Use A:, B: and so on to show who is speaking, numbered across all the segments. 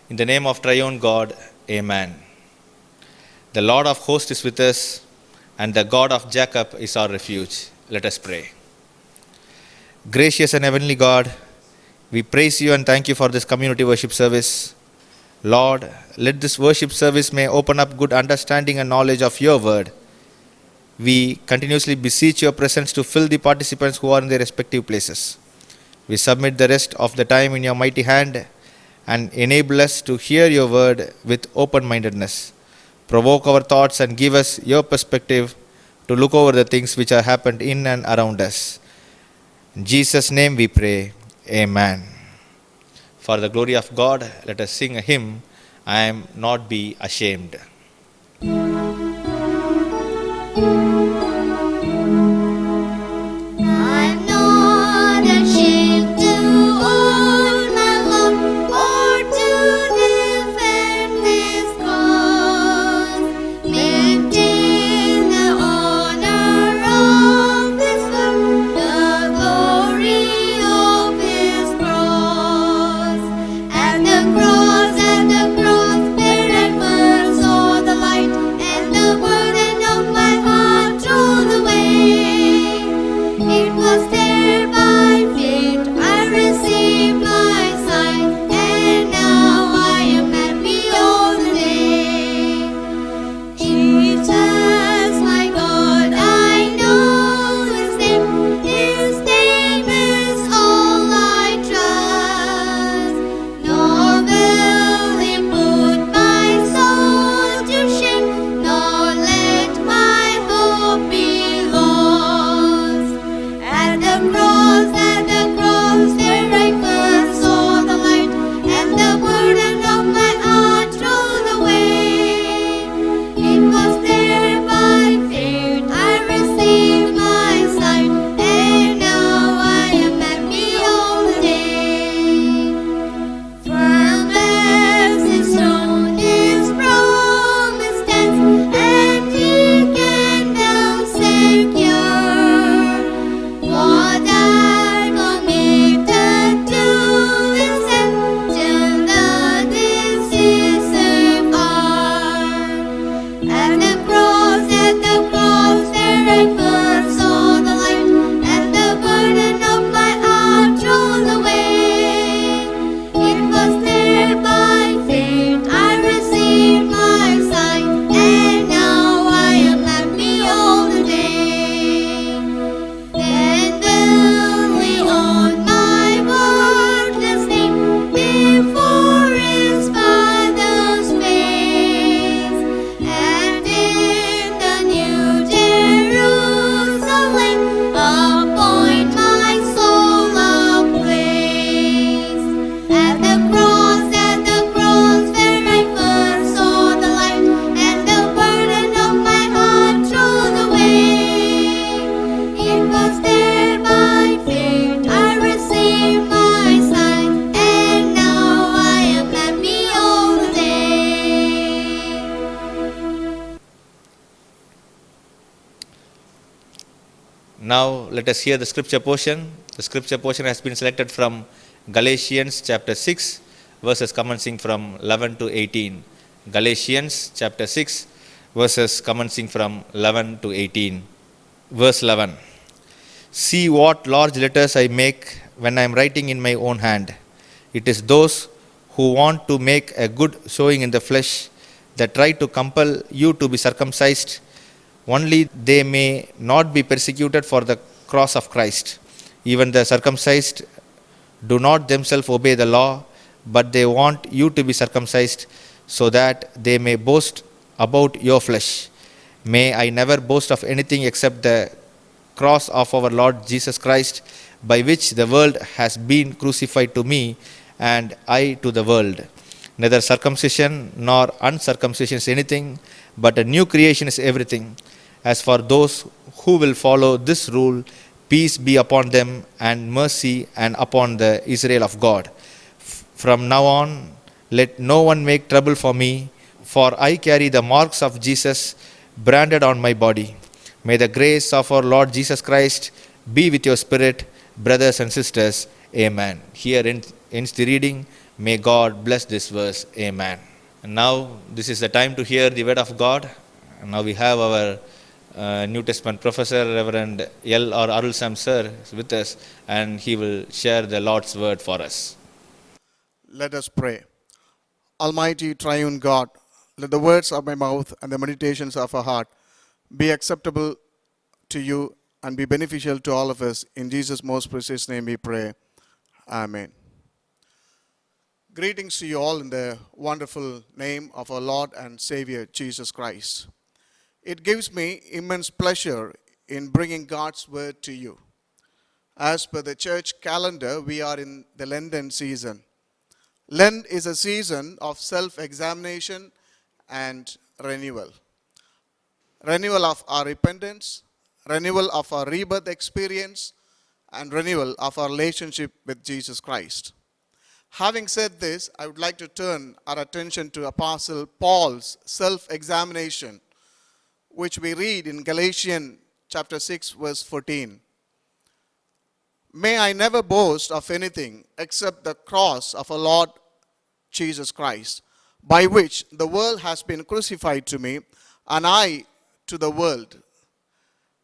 A: In the name of Triune God, Amen. The Lord of hosts is with us, and the God of Jacob is our refuge. Let us pray. Gracious and heavenly God, we praise you and thank you for this community worship service. Lord, let this worship service may open up good understanding and knowledge of your word. We continuously beseech your presence to fill the participants who are in their respective places. We submit the rest of the time in your mighty hand and enable us to hear your word with open-mindedness. Provoke our thoughts and give us your perspective to look over the things which have happened in and around us. In Jesus' name we pray. Amen. For the glory of God, let us sing a hymn, I am not be ashamed.
B: I'm not ashamed to own my Lord or to defend His cause. Maintain the honor of His word, the glory of His cross. And the cross, where I first saw the light, and the burden of my heart thrown away. It was there by faith I received my sight, and now I am happy all the day. Jesus, my God, I know His name is all I trust. Nor will He put my soul to shame, nor let my hope be lost. At the cross, where I first saw the light, and the burden of my heart thrown away. It was there by faith I received my sight, and now I am happy all the day. Firm as His throne, His promise stands, and He can now secure what I committed to His hand till the decisive hour. At the cross, where I first saw the light, and the burden of my heart thrown away. It was there by faith I received my sight, and now I am happy all the day. Then will we own my worthless name before His Father's face, and in the new Jerusalem appoint my soul a place. At the cross, where I first saw the light, and the burden of my heart thrown away. It was there by faith I received my sight, and now I am happy all the day.
A: Now let us hear the scripture portion. The scripture portion has been selected from Galatians chapter 6, verses commencing from 11 to 18. Galatians chapter 6, verses commencing from 11 to 18. Verse 11. See what large letters I make when I am writing in my own hand. It is those who want to make a good showing in the flesh that try to compel you to be circumcised. Only they may not be persecuted for the cross of Christ. Even the circumcised do not themselves obey the law, but they want you to be circumcised so that they may boast about your flesh. May I never boast of anything except the cross of our Lord Jesus Christ, by which the world has been crucified to me, and I to the world. Neither circumcision nor uncircumcision is anything, but a new creation is everything. As for those who will follow this rule, peace be upon them and mercy and upon the Israel of God. From now on, let no one make trouble for me, for I carry the marks of Jesus branded on my body. May the grace of our Lord Jesus Christ be with your spirit, brothers and sisters. Amen. Here ends the reading. May God bless this verse. Amen. And now this is the time to hear the word of God. And now we have our New Testament professor, Reverend L. R. Arulsam sir, is with us, and he will share the Lord's word for us.
C: Let us pray. Almighty triune God, let the words of my mouth and the meditations of our heart be acceptable to you and be beneficial to all of us. In Jesus' most precious name we pray. Amen. Greetings to you all in the wonderful name of our Lord and Savior Jesus Christ. It gives me immense pleasure in bringing God's word to you. As per the church calendar, we are in the Lenten season. Lent is a season of self-examination and renewal. Renewal of our repentance, renewal of our rebirth experience, and renewal of our relationship with Jesus Christ. Having said this, I would like to turn our attention to Apostle Paul's self-examination, which we read in Galatians chapter 6, verse 14. May I never boast of anything except the cross of our Lord Jesus Christ, by which the world has been crucified to me, and I to the world.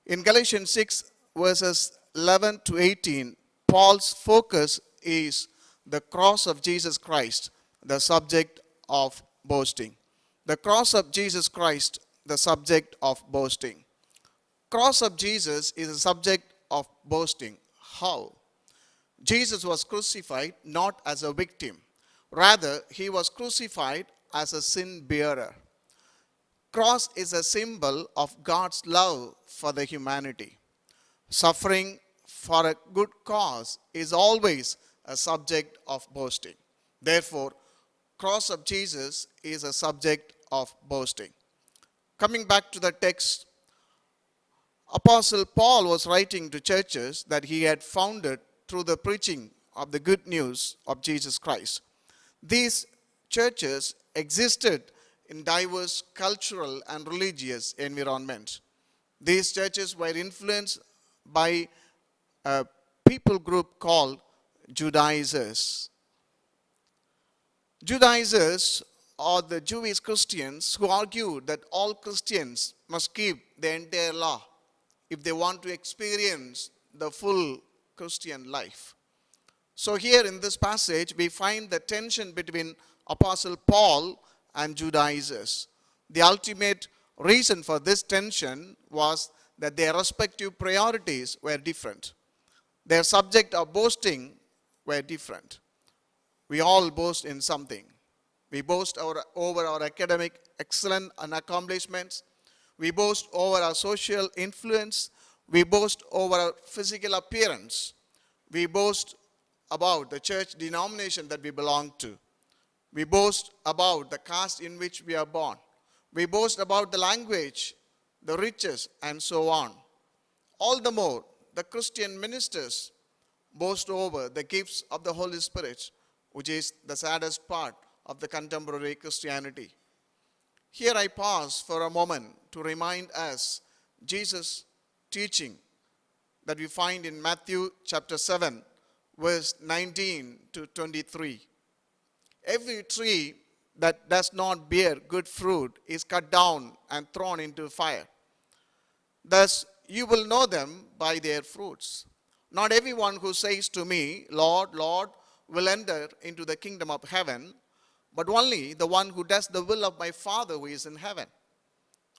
C: In Galatians 6, verses 11 to 18, Paul's focus is the cross of Jesus Christ, the subject of boasting. The cross of Jesus Christ, the subject of boasting. Cross of Jesus is a subject of boasting. How? Jesus was crucified not as a victim. Rather, he was crucified as a sin bearer. Cross is a symbol of God's love for the humanity. Suffering for a good cause is always a subject of boasting. Therefore, cross of Jesus is a subject of boasting. Coming back to the text, Apostle Paul was writing to churches that he had founded through the preaching of the good news of Jesus Christ. These churches existed in diverse cultural and religious environments. These churches were influenced by a people group called Judaizers. Judaizers are the Jewish Christians who argued that all Christians must keep the entire law if they want to experience the full Christian life. So here in this passage, we find the tension between Apostle Paul and Judaizers. The ultimate reason for this tension was that their respective priorities were different. Their subject of boasting were different. We all boast in something. We boast over our academic excellence and accomplishments. We boast over our social influence. We boast over our physical appearance. We boast about the church denomination that we belong to. We boast about the caste in which we are born. We boast about the language, the riches, and so on. All the more, the Christian ministers boast over the gifts of the Holy Spirit, which is the saddest part of the contemporary Christianity. Here I pause for a moment to remind us Jesus' teaching that we find in Matthew chapter 7, verse 19 to 23. Every tree that does not bear good fruit is cut down and thrown into fire. Thus you will know them by their fruits. Not everyone who says to me, Lord, Lord, will enter into the kingdom of heaven, but only the one who does the will of my Father who is in heaven.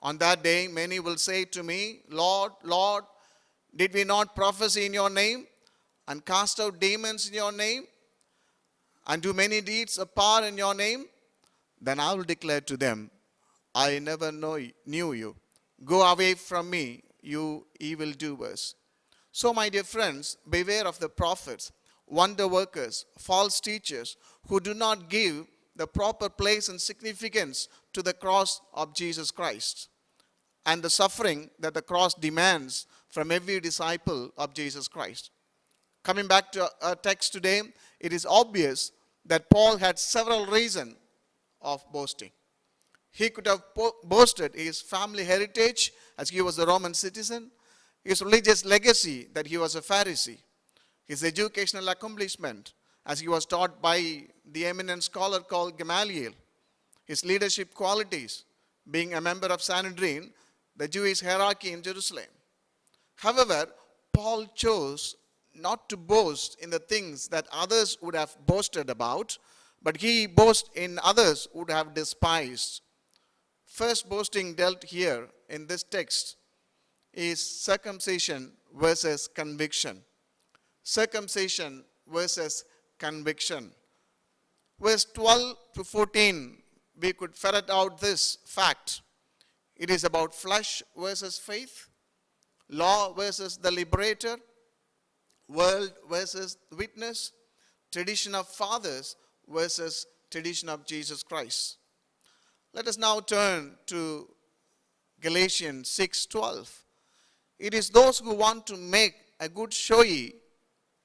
C: On that day, many will say to me, Lord, Lord, did we not prophesy in your name and cast out demons in your name and do many deeds of power in your name? Then I will declare to them, I never knew you. Go away from me, you evildoers. So, my dear friends, beware of the prophets, wonder workers, false teachers who do not give the proper place and significance to the cross of Jesus Christ and the suffering that the cross demands from every disciple of Jesus Christ. Coming back to our text today, it is obvious that Paul had several reasons of boasting. He could have boasted his family heritage as he was a Roman citizen, his religious legacy that he was a Pharisee, his educational accomplishment, as he was taught by the eminent scholar called Gamaliel. His leadership qualities, being a member of Sanhedrin, the Jewish hierarchy in Jerusalem. However, Paul chose not to boast in the things that others would have boasted about, but he boasted in others would have despised. First boasting dealt here in this text is circumcision versus conviction. Circumcision versus conviction. Verse 12 to 14, we could ferret out this fact. It is about flesh versus faith, law versus the liberator, world versus witness, tradition of fathers versus tradition of Jesus Christ. Let us now turn to Galatians 6:12. It is those who want to make a good showy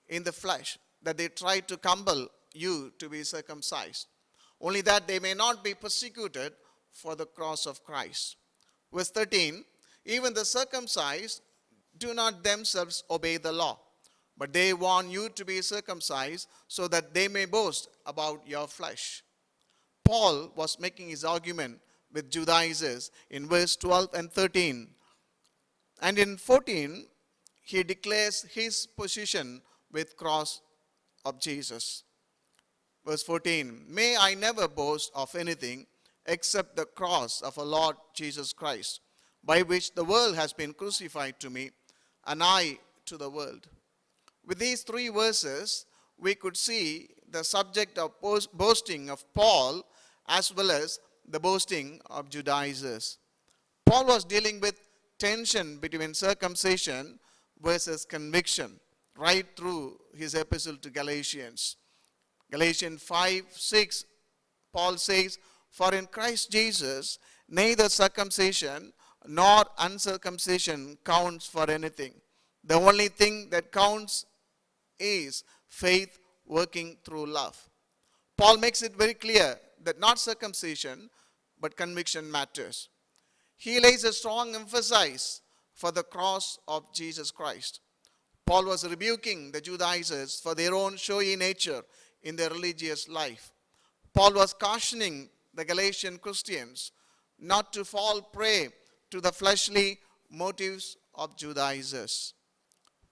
C: in the flesh that they try to compel you to be circumcised, only that they may not be persecuted for the cross of Christ. Verse 13, even the circumcised do not themselves obey the law, but they want you to be circumcised so that they may boast about your flesh. Paul was making his argument with Judaizers in verse 12 and 13. And in 14, he declares his position with cross of Jesus. Verse 14, may I never boast of anything except the cross of our Lord Jesus Christ, by which the world has been crucified to me, and I to the world. With these three verses, we could see the subject of boasting of Paul as well as the boasting of Judaizers. Paul was dealing with tension between circumcision versus conviction right through his epistle to Galatians. Galatians 5:6, Paul says, for in Christ Jesus, neither circumcision nor uncircumcision counts for anything. The only thing that counts is faith working through love. Paul makes it very clear that not circumcision, but conviction matters. He lays a strong emphasis for the cross of Jesus Christ. Paul was rebuking the Judaizers for their own showy nature in their religious life. Paul was cautioning the Galatian Christians not to fall prey to the fleshly motives of Judaizers.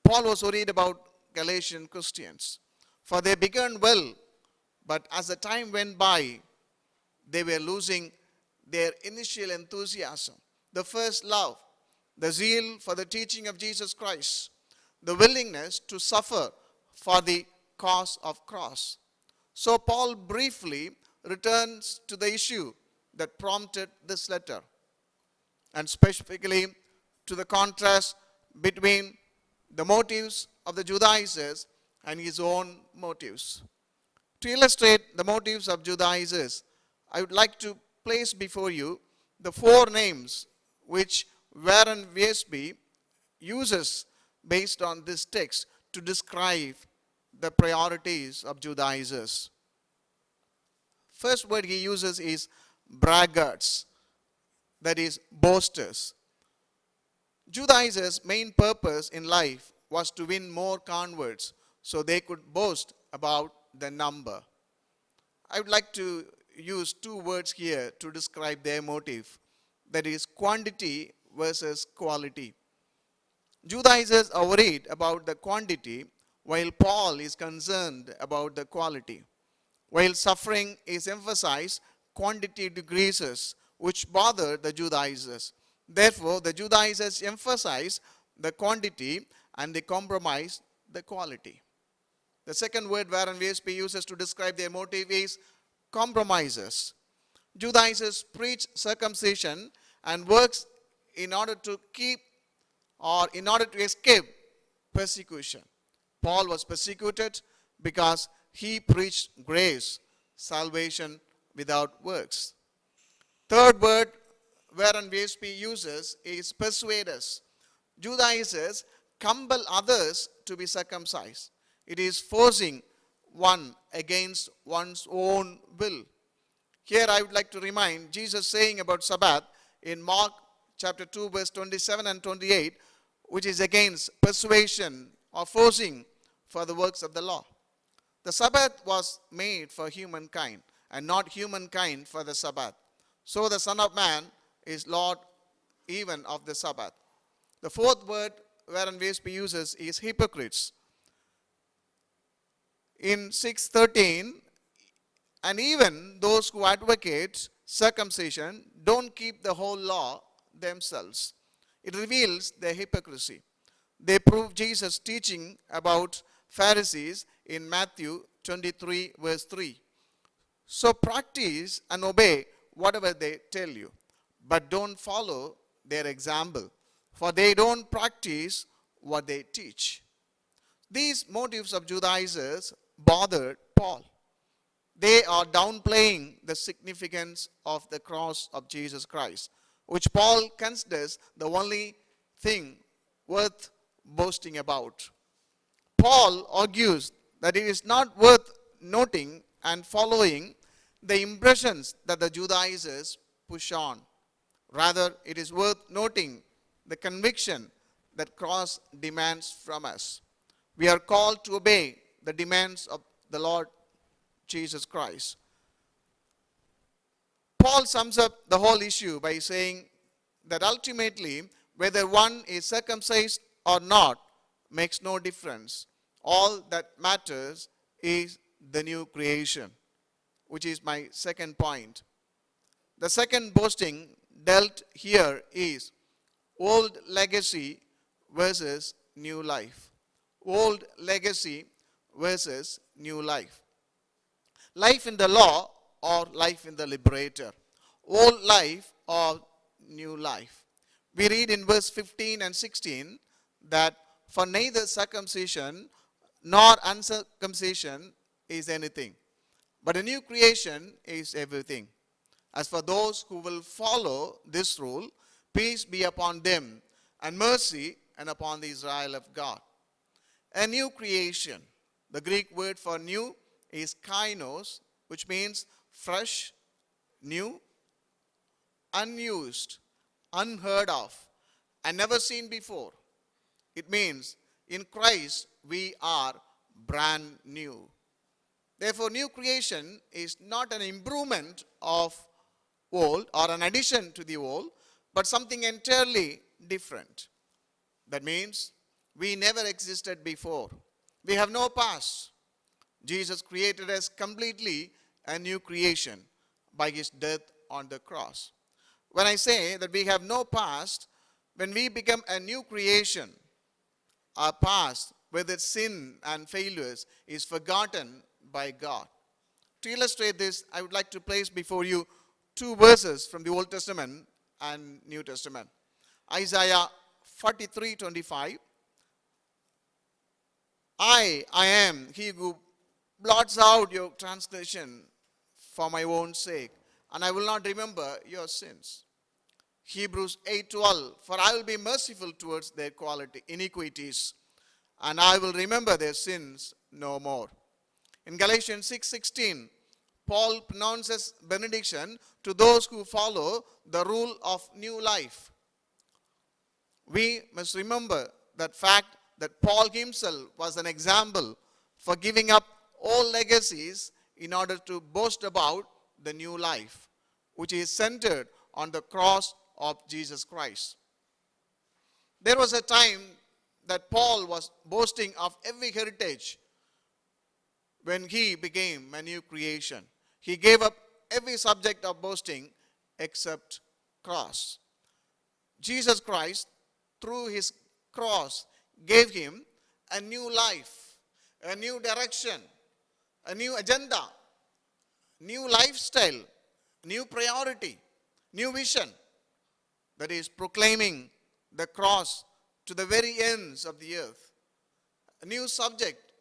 C: Paul was worried about Galatian Christians, for they began well, but as the time went by, they were losing their initial enthusiasm, the first love, the zeal for the teaching of Jesus Christ, the willingness to suffer for the cause of cross. So Paul briefly returns to the issue that prompted this letter, and specifically to the contrast between the motives of the Judaizers and his own motives. To illustrate the motives of Judaizers, I would like to place before you the four names which Warren Wiersbe uses based on this text to describe the priorities of Judaizers. First word he uses is braggarts, that is, boasters. Judaizers' main purpose in life was to win more converts so they could boast about the number. I would like to use two words here to describe their motive, that is, quantity versus quality. Judaizers are worried about the quantity, while Paul is concerned about the quality. While suffering is emphasized, quantity decreases, which bother the Judaizers. Therefore, the Judaizers emphasize the quantity and they compromise the quality. The second word Warren Wiersbe uses to describe their motive is compromisers. Judaizers preach circumcision and works in order to keep or in order to escape persecution. Paul was persecuted because he preached grace, salvation without works. Third word Warren Wiersbe uses is persuaders. Judaizers compel others to be circumcised. It is forcing one against one's own will. Here I would like to remind Jesus saying about Sabbath in Mark chapter 2 verse 27 and 28, which is against persuasion or forcing for the works of the law. The Sabbath was made for humankind and not humankind for the Sabbath. So the Son of Man is Lord even of the Sabbath. The fourth word wherein VSP uses is hypocrites. In 6:13, and even those who advocate circumcision don't keep the whole law themselves. It reveals their hypocrisy. They prove Jesus' teaching about Pharisees in Matthew 23 verse 3. So practice and obey whatever they tell you, but don't follow their example, for they don't practice what they teach. These motives of Judaizers bothered Paul. They are downplaying the significance of the cross of Jesus Christ, which Paul considers the only thing worth boasting about. Paul argues that it is not worth noting and following the impressions that the Judaizers push on. Rather, it is worth noting the conviction that cross demands from us. We are called to obey the demands of the Lord Jesus Christ. Paul sums up the whole issue by saying that ultimately, whether one is circumcised or not makes no difference. All that matters is the new creation, which is my second point. The second boasting dealt here is old legacy versus new life. Old legacy versus new life. Life in the law or life in the liberator. Old life or new life. We read in verse 15 and 16 that for neither circumcision nor uncircumcision is anything, but a new creation is everything. As for those who will follow this rule, peace be upon them and mercy and upon the Israel of God. A new creation. The Greek word for new is kainos, which means fresh, new, unused, unheard of, and never seen before. It means in Christ we are brand new. Therefore, new creation is not an improvement of old or an addition to the old, but something entirely different. That means we never existed before. We have no past. Jesus created us completely a new creation by his death on the cross. When I say that we have no past, when we become a new creation, our past, with its sin and failures, is forgotten by God. To illustrate this, I would like to place before you two verses from the Old Testament and New Testament. Isaiah 43:25. I am he who blots out your transgression for my own sake, and I will not remember your sins. Hebrews 8:12. For I will be merciful towards their iniquities, and I will remember their sins no more. In Galatians 6:16, Paul pronounces benediction to those who follow the rule of new life. We must remember that fact that Paul himself was an example for giving up all legacies in order to boast about the new life, which is centered on the cross of Jesus Christ. There was a time that Paul was boasting of every heritage when he became a new creation. He gave up every subject of boasting except cross. Jesus Christ, through his cross, gave him a new life, a new direction, a new agenda, new lifestyle, new priority, new vision. That is proclaiming the cross to the very ends of the earth. A new subject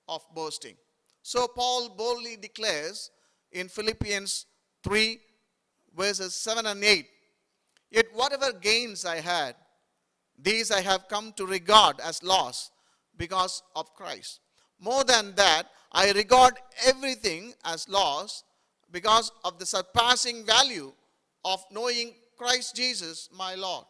C: of boasting. So Paul boldly declares in Philippians 3 verses 7 and 8, yet whatever gains I had, these I have come to regard as loss because of Christ. More than that, I regard everything as loss because of the surpassing value of knowing Christ Jesus my Lord.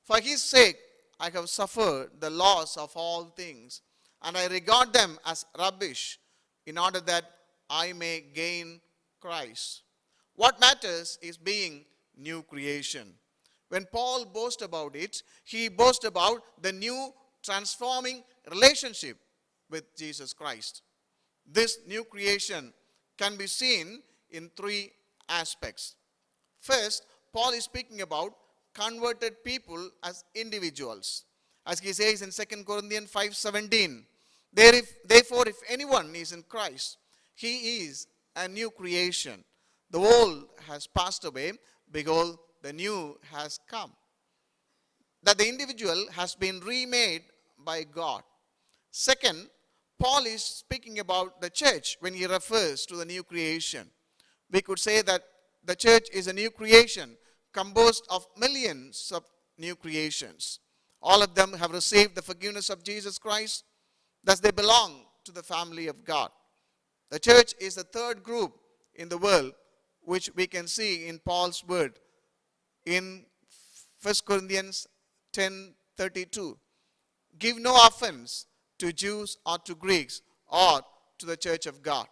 C: For his sake, I have suffered the loss of all things, and I regard them as rubbish, in order that I may gain Christ. What matters is being new creation. When Paul boasts about it, he boasts about the new transforming relationship with Jesus Christ. This new creation can be seen in three aspects. First, Paul is speaking about converted people as individuals. As he says in 2 Corinthians 5:17, therefore, if anyone is in Christ, he is a new creation. The old has passed away, behold, the new has come. That the individual has been remade by God. Second, Paul is speaking about the church when he refers to the new creation. We could say that the church is a new creation composed of millions of new creations. All of them have received the forgiveness of Jesus Christ, thus they belong to the family of God. The church is the third group in the world, which we can see in Paul's word in 1 Corinthians 10:32. Give no offense to Jews or to Greeks or to the church of God.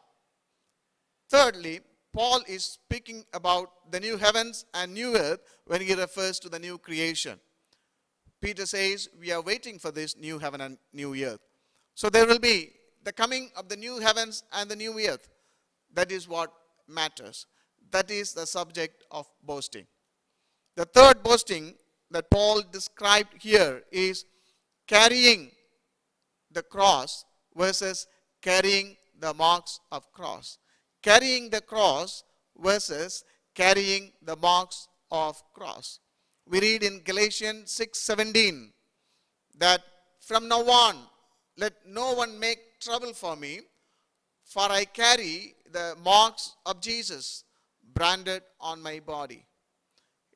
C: Thirdly, Paul is speaking about the new heavens and new earth when he refers to the new creation. Peter says we are waiting for this new heaven and new earth. So there will be the coming of the new heavens and the new earth. That is what matters. That is the subject of boasting. The third boasting that Paul described here is carrying the cross versus carrying the marks of cross. Carrying the cross versus carrying the marks of cross. We read in Galatians 6:17 that from now on, let no one make trouble for me, for I carry the marks of Jesus branded on my body.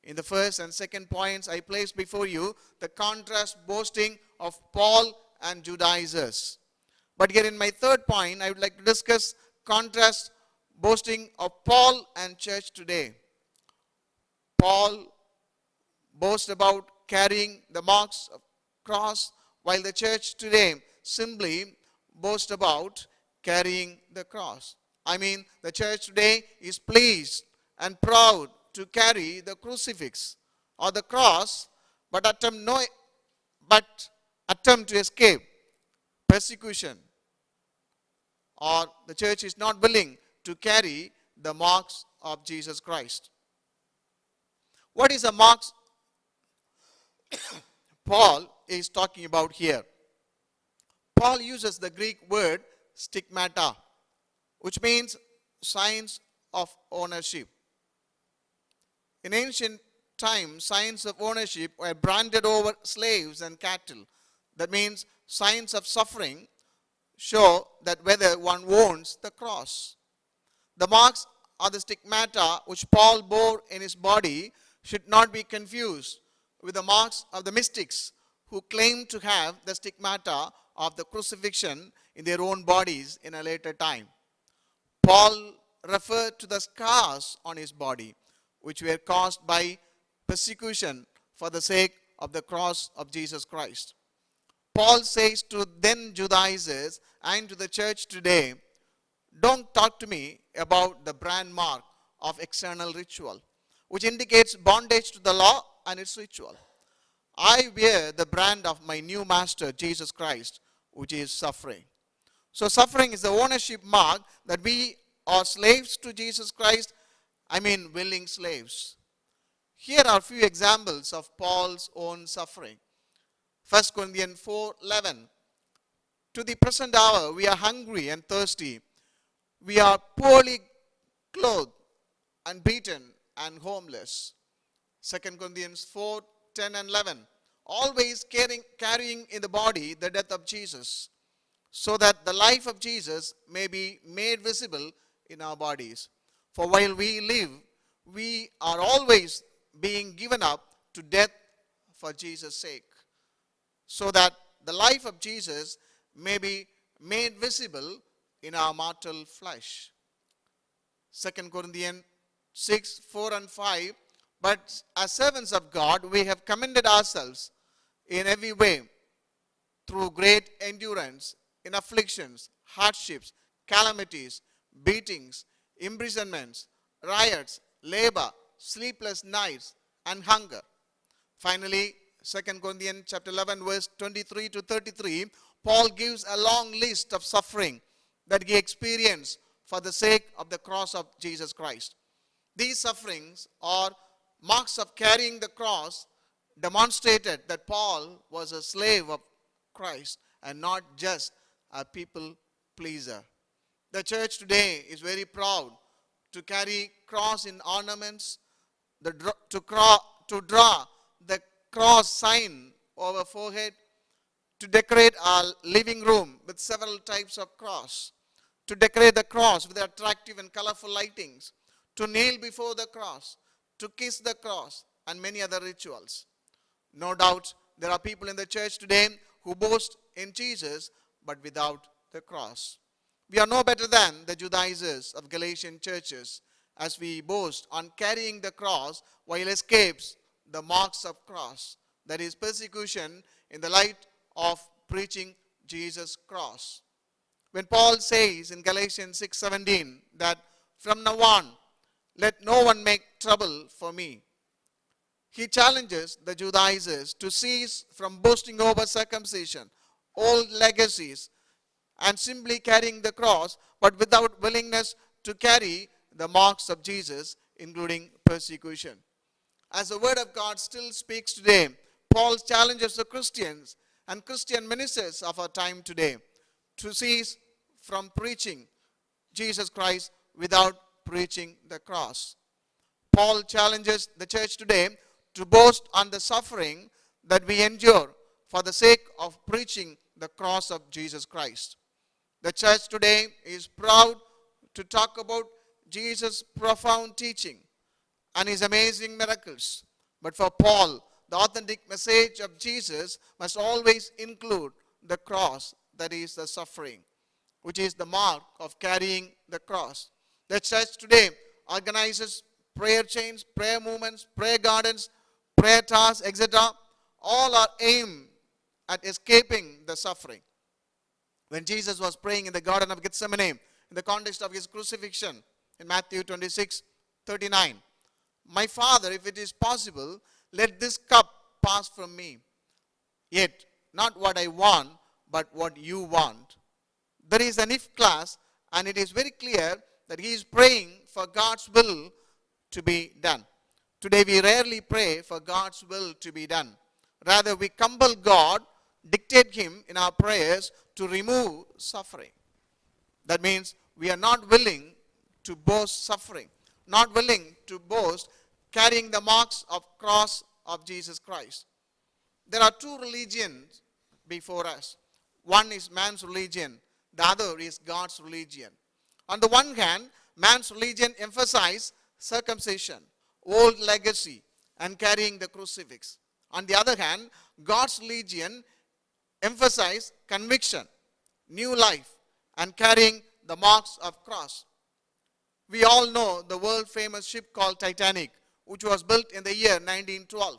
C: In the first and second points, I place before you the contrast boasting of Paul and Judaizers. But here in my third point, I would like to discuss contrast boasting of Paul and church today. Paul boasts about carrying the marks of cross, while the church today simply boasts about carrying the cross. I mean, the church today is pleased and proud to carry the crucifix or the cross, but attempt to escape persecution. Or the church is not willing to carry the marks of Jesus Christ. What is the marks Paul is talking about here? Paul uses the Greek word stigmata, which means signs of ownership. In ancient times, signs of ownership were branded over slaves and cattle. That means signs of suffering show that whether one owns the cross. The marks or the stigmata which Paul bore in his body should not be confused with the marks of the mystics who claim to have the stigmata of the crucifixion in their own bodies in a later time. Paul referred to the scars on his body, which were caused by persecution for the sake of the cross of Jesus Christ. Paul says to then Judaizers and to the church today, don't talk to me about the brand mark of external ritual, which indicates bondage to the law and its ritual. I wear the brand of my new master, Jesus Christ, which is suffering. So suffering is the ownership mark that we are slaves to Jesus Christ. Willing slaves. Here are a few examples of Paul's own suffering. 1 Corinthians 4:11. To the present hour, we are hungry and thirsty. We are poorly clothed and beaten and homeless. 2 Corinthians 4:10 and 11. Always carrying in the body the death of Jesus, so that the life of Jesus may be made visible in our bodies. For while we live, we are always being given up to death for Jesus' sake, so that the life of Jesus may be made visible in our mortal flesh. 2 Corinthians 6:4 and 5. But as servants of God, we have commended ourselves in every way through great endurance in afflictions, hardships, calamities, beatings, imprisonments, riots, labor, sleepless nights, and hunger. Finally, 2 Corinthians chapter 11, verse 23 to 33, Paul gives a long list of suffering that he experienced for the sake of the cross of Jesus Christ. These sufferings are marks of carrying the cross, demonstrated that Paul was a slave of Christ and not just a people pleaser. The church today is very proud to carry cross in ornaments, to draw the cross sign over forehead, to decorate our living room with several types of cross, to decorate the cross with attractive and colorful lightings, to kneel before the cross, to kiss the cross, and many other rituals. No doubt there are people in the church today who boast in Jesus but without the cross. We are no better than the Judaizers of Galatian churches as we boast on carrying the cross while escapes the marks of cross, that is persecution in the light of preaching Jesus' cross. When Paul says in Galatians 6:17 that from now on, let no one make trouble for me, he challenges the Judaizers to cease from boasting over circumcision, old legacies, and simply carrying the cross, but without willingness to carry the marks of Jesus, including persecution. As the word of God still speaks today, Paul challenges the Christians and Christian ministers of our time today to cease from preaching Jesus Christ without preaching the cross. Paul challenges the church today to boast on the suffering that we endure for the sake of preaching the cross of Jesus Christ. The church today is proud to talk about Jesus' profound teaching and his amazing miracles. But for Paul, the authentic message of Jesus must always include the cross, that is the suffering, which is the mark of carrying the cross. The church today organizes prayer chains, prayer movements, prayer gardens, prayer tasks, etc. All are aimed at escaping the suffering. When Jesus was praying in the Garden of Gethsemane, in the context of his crucifixion, in Matthew 26:39, my Father, if it is possible, let this cup pass from me. Yet, not what I want, but what you want. There is an if clause, and it is very clear that he is praying for God's will to be done. Today, we rarely pray for God's will to be done. Rather, we compel God, dictate him in our prayers to remove suffering. That means we are not willing to boast suffering, not willing to boast carrying the marks of cross of Jesus Christ. There are two religions before us. One is man's religion, the other is God's religion. On the one hand, man's religion emphasizes circumcision, old legacy, and carrying the crucifix. On the other hand, God's religion emphasizes conviction, new life, and carrying the marks of cross. We all know the world-famous ship called Titanic, which was built in the year 1912.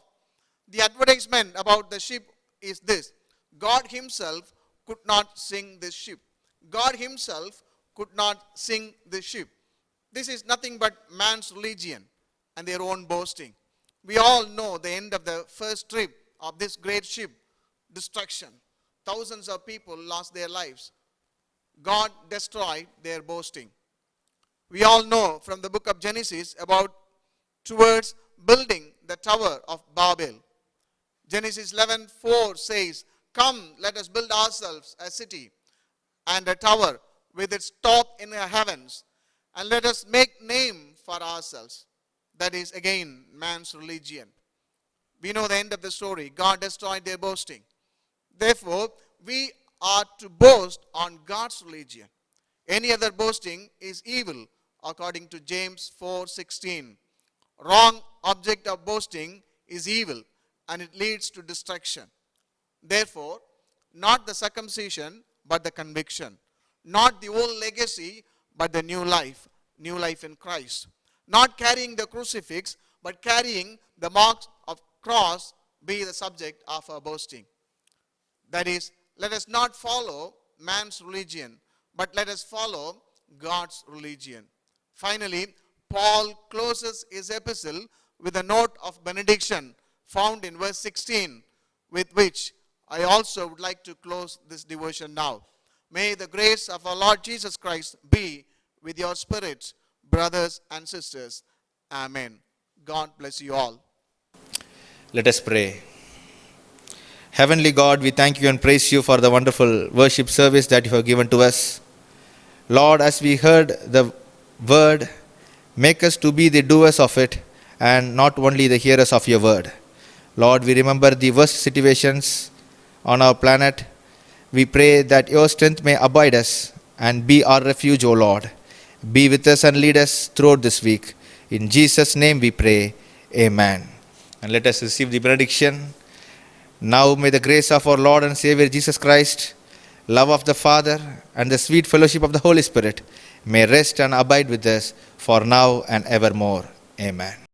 C: The advertisement about the ship is this: God himself could not sink this ship. God himself could not sink this ship. This is nothing but man's religion and their own boasting. We all know the end of the first trip of this great ship, destruction. Thousands of people lost their lives. God destroyed their boasting. We all know from the book of Genesis about towards building the Tower of Babel. Genesis 11:4 says, come, let us build ourselves a city and a tower with its top in the heavens, and let us make name for ourselves. That is again man's religion. We know the end of the story. God destroyed their boasting. Therefore, we are to boast on God's religion. Any other boasting is evil, according to James 4:16. Wrong object of boasting is evil, and it leads to destruction. Therefore, not the circumcision, but the conviction. Not the old legacy, but the new life in Christ. Not carrying the crucifix, but carrying the marks of cross be the subject of our boasting. That is, let us not follow man's religion, but let us follow God's religion. Finally, Paul closes his epistle with a note of benediction found in verse 16, with which I also would like to close this devotion now. May the grace of our Lord Jesus Christ be with your spirits, brothers and sisters. Amen. God bless you all.
A: Let us pray. Heavenly God, we thank you and praise you for the wonderful worship service that you have given to us. Lord, as we heard the word, make us to be the doers of it and not only the hearers of your word. Lord, we remember the worst situations on our planet. We pray that your strength may abide us and be our refuge, O Lord. Be with us and lead us throughout this week. In Jesus' name we pray. Amen. And let us receive the benediction. Now may the grace of our Lord and Savior Jesus Christ, love of the Father, and the sweet fellowship of the Holy Spirit may rest and abide with us for now and evermore. Amen.